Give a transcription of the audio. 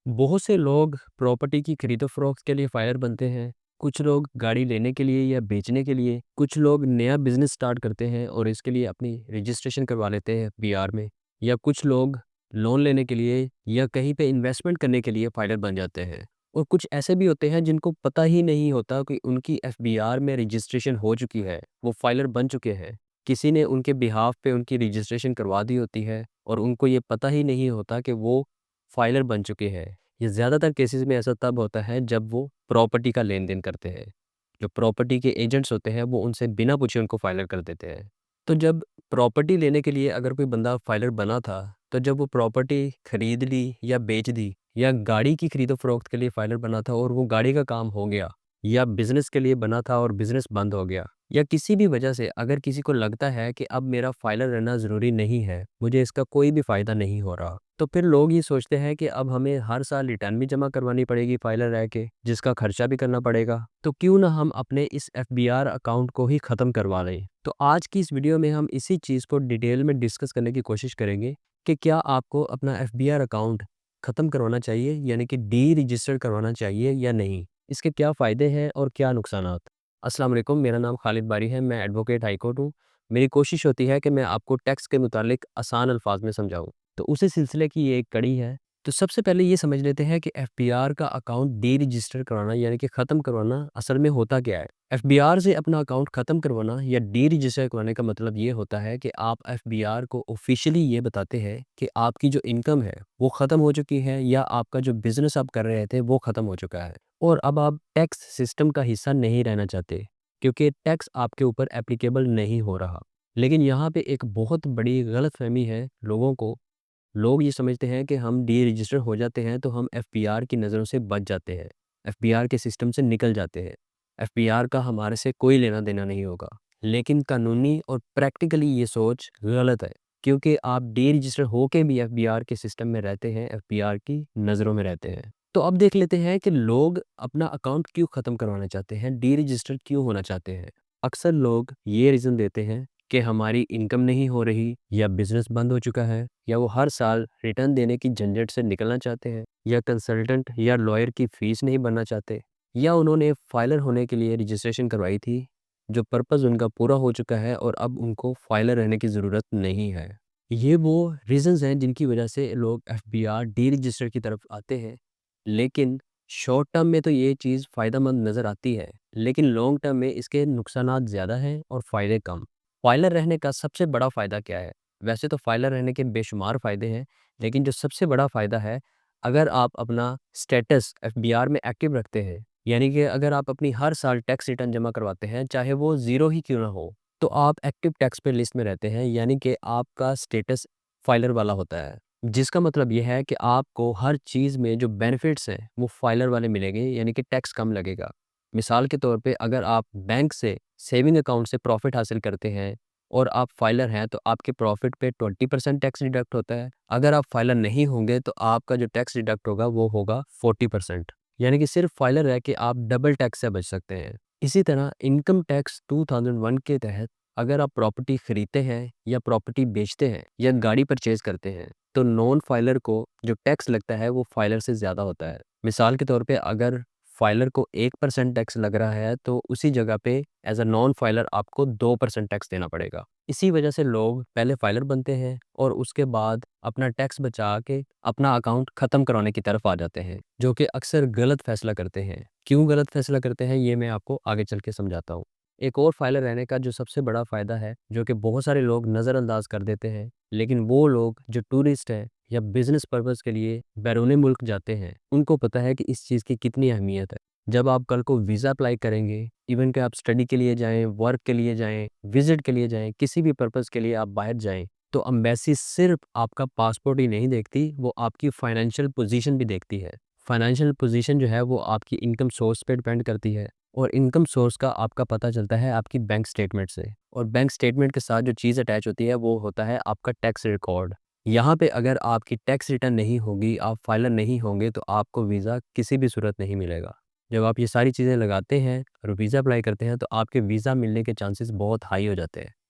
बहुत से लोग प्रॉपर्टी की खरीदो फरोख्त के लिए फाइलर बनते हैं। कुछ लोग गाड़ी लेने के लिए या बेचने के लिए, कुछ लोग नया बिजनेस स्टार्ट करते हैं और इसके लिए अपनी रजिस्ट्रेशन करवा लेते हैं एफबीआर में, या कुछ लोग लोन लेने के लिए या कहीं पे इन्वेस्टमेंट करने के लिए फाइलर बन जाते हैं। और कुछ ऐसे भी होते हैं जिनको पता ही नहीं होता कि उनकी एफबीआर में रजिस्ट्रेशन हो चुकी है, वो फाइलर बन चुके हैं। किसी ने उनके बिहाफ पे उनकी रजिस्ट्रेशन करवा दी होती है और उनको ये पता ही नहीं होता कि वो फाइलर बन चुके हैं। ये ज़्यादातर केसेस में ऐसा तब होता है जब वो प्रॉपर्टी का लेन-देन करते हैं। जो प्रॉपर्टी के एजेंट्स होते हैं वो उनसे बिना पूछे उनको फाइलर कर देते हैं। तो जब प्रॉपर्टी लेने के लिए अगर कोई बंदा फाइलर बना था, तो जब वो प्रॉपर्टी खरीद ली या बेच दी, या गाड़ी की खरीदो-फरोख्त के लिए फाइलर बना था और वो गाड़ी का काम हो गया, या बिज़नेस के लिए बना था और बिज़नेस बंद हो गया, या किसी भी वजह से अगर किसी को लगता है कि अब मेरा फाइलर रहना ज़रूरी नहीं है, मुझे इसका कोई भी फ़ायदा नहीं हो रहा, तो फिर लोग ये सोचते हैं कि अब हमें हर साल रिटर्न भी जमा करवानी पड़ेगी फाइलर रह के, जिसका खर्चा भी करना पड़ेगा। तो क्यों ना हम अपने इस एफबीआर अकाउंट को ही ख़त्म करवा लें। तो आज की इस वीडियो में हम इसी चीज़ को डिटेल में डिस्कस करने की कोशिश करेंगे कि क्या आपको अपना एफबीआर अकाउंट ख़त्म करवाना चाहिए, यानी कि डी रजिस्टर करवाना चाहिए या नहीं। इसके क्या फ़ायदे हैं और क्या नुकसानात। अस्सलाम वालेकुम, मेरा नाम खालिद बारी है, मैं एडवोकेट हाई कोर्ट हूँ। मेरी कोशिश होती है कि मैं आपको टैक्स के मुतालिक आसान अल्फाज में समझाऊँ। तो उसी सिलसिले की ये एक कड़ी है। तो सबसे पहले ये समझ लेते हैं कि एफबीआर का अकाउंट डी रजिस्टर करवाना, यानी कि ख़त्म करवाना असल में होता क्या है। एफबीआर से अपना अकाउंट ख़त्म करवाना या डी रजिस्टर करवाने का मतलब ये होता है कि आप एफबीआर को ऑफिशियली ये बताते हैं कि आपकी जो इनकम है वो ख़त्म हो चुकी है, या आपका जो बिज़नेस आप कर रहे थे वो ख़त्म हो चुका है और अब आप टैक्स सिस्टम का हिस्सा नहीं रहना चाहते, क्योंकि टैक्स आपके ऊपर एप्लीकेबल नहीं हो रहा। लेकिन यहाँ पे एक बहुत बड़ी गलतफहमी है लोगों को। लोग ये समझते हैं कि हम डी रजिस्टर हो जाते हैं तो हम एफबीआर की नज़रों से बच जाते हैं, एफबीआर के सिस्टम से निकल जाते हैं, एफबीआर का हमारे से कोई लेना देना नहीं होगा। लेकिन कानूनी और प्रैक्टिकली ये सोच गलत है, क्योंकि आप डी रजिस्टर होके भी एफबीआर के सिस्टम में रहते हैं, एफबीआर की नज़रों में रहते हैं। तो अब देख लेते हैं कि लोग अपना अकाउंट क्यों ख़त्म करवाना चाहते हैं, डी रजिस्टर क्यों होना चाहते हैं। अक्सर लोग ये रीज़न देते हैं कि हमारी इनकम नहीं हो रही, या बिज़नेस बंद हो चुका है, या वो हर साल रिटर्न देने की झंझट से निकलना चाहते हैं, या कंसल्टेंट या लॉयर की फ़ीस नहीं भरना चाहते, या उन्होंने फाइलर होने के लिए रजिस्ट्रेशन करवाई थी, जो पर्पज़ उनका पूरा हो चुका है और अब उनको फाइलर रहने की ज़रूरत नहीं है। ये वो रीज़न्स हैं जिनकी वजह से लोग एफबीआर डी रजिस्टर की तरफ आते हैं। लेकिन शॉर्ट टर्म में तो ये चीज़ फ़ायदेमंद नज़र आती है, लेकिन लॉन्ग टर्म में इसके नुकसानात ज़्यादा हैं और फ़ायदे कम। फाइलर रहने का सबसे बड़ा फ़ायदा क्या है? वैसे तो फाइलर रहने के बेशुमार फ़ायदे हैं, लेकिन जो सबसे बड़ा फ़ायदा है, अगर आप अपना स्टेटस एफबीआर में एक्टिव रखते हैं, यानी कि अगर आप अपनी हर साल टैक्स रिटर्न जमा करवाते हैं, चाहे वो ज़ीरो ही क्यों ना हो, तो आप एक्टिव टैक्स पे लिस्ट में रहते हैं, यानी कि आपका स्टेटस फाइलर वाला होता है। जिसका मतलब ये है कि आपको हर चीज़ में जो बेनिफिट्स हैं, वो फाइलर वाले मिलेंगे, यानी कि टैक्स कम लगेगा। मिसाल के तौर पे अगर आप बैंक से सेविंग अकाउंट से प्रॉफ़िट हासिल करते हैं और आप फाइलर हैं, तो आपके प्रॉफ़िट पे 20% टैक्स डिडक्ट होता है। अगर आप फाइलर नहीं होंगे तो आपका जो टैक्स डिडक्ट होगा वो होगा 40%, यानी कि सिर्फ फाइलर रह के आप डबल टैक्स से बच सकते हैं। इसी तरह इनकम टैक्स 2001 के तहत अगर आप प्रॉपर्टी खरीदते हैं या प्रॉपर्टी बेचते हैं या गाड़ी परचेज़ करते हैं, तो नॉन फाइलर को जो टैक्स लगता है वो फाइलर से ज़्यादा होता है। मिसाल के तौर पे अगर फाइलर को 1% टैक्स लग रहा है, तो उसी जगह पे एज़ अ नॉन फाइलर आपको 2% टैक्स देना पड़ेगा। इसी वजह से लोग पहले फाइलर बनते हैं और उसके बाद अपना टैक्स बचा के अपना अकाउंट ख़त्म कराने की तरफ आ जाते हैं, जो कि अक्सर गलत फ़ैसला करते हैं। क्यों गलत फ़ैसला करते हैं, ये मैं आपको आगे चल के समझाता हूँ। एक और फाइलर रहने का जो सबसे बड़ा फ़ायदा है, जो कि बहुत सारे लोग नज़रअंदाज कर देते हैं, लेकिन वो लोग जो टूरिस्ट हैं या बिज़नेस पर्पज़ के लिए बैरून मुल्क जाते हैं, उनको पता है कि इस चीज़ की कितनी अहमियत है। जब आप कल को वीज़ा अप्लाई करेंगे, इवन कि आप स्टडी के लिए जाएँ, वर्क के लिए जाएँ, विज़िट के लिए जाएँ, किसी भी पर्पज़ के लिए आप बाहर जाएँ, तो एम्बेसी सिर्फ़ आपका पासपोर्ट ही नहीं देखती, वो आपकी फ़ाइनेंशियल पोज़ीशन भी देखती है। फ़ाइनेंशियल पोज़ीशन जो है वो आपकी इनकम सोर्स पे डिपेंड करती है, और इनकम सोर्स का आपका पता चलता है आपकी बैंक स्टेटमेंट से, और बैंक स्टेटमेंट के साथ जो चीज़ अटैच होती है वो होता है आपका टैक्स रिकॉर्ड। यहाँ पे अगर आपकी टैक्स रिटर्न नहीं होगी, आप फाइलर नहीं होंगे, तो आपको वीज़ा किसी भी सूरत नहीं मिलेगा। जब आप ये सारी चीज़ें लगाते हैं और वीज़ा अप्लाई करते हैं, तो आपके वीज़ा मिलने के चांसेस बहुत हाई हो जाते हैं।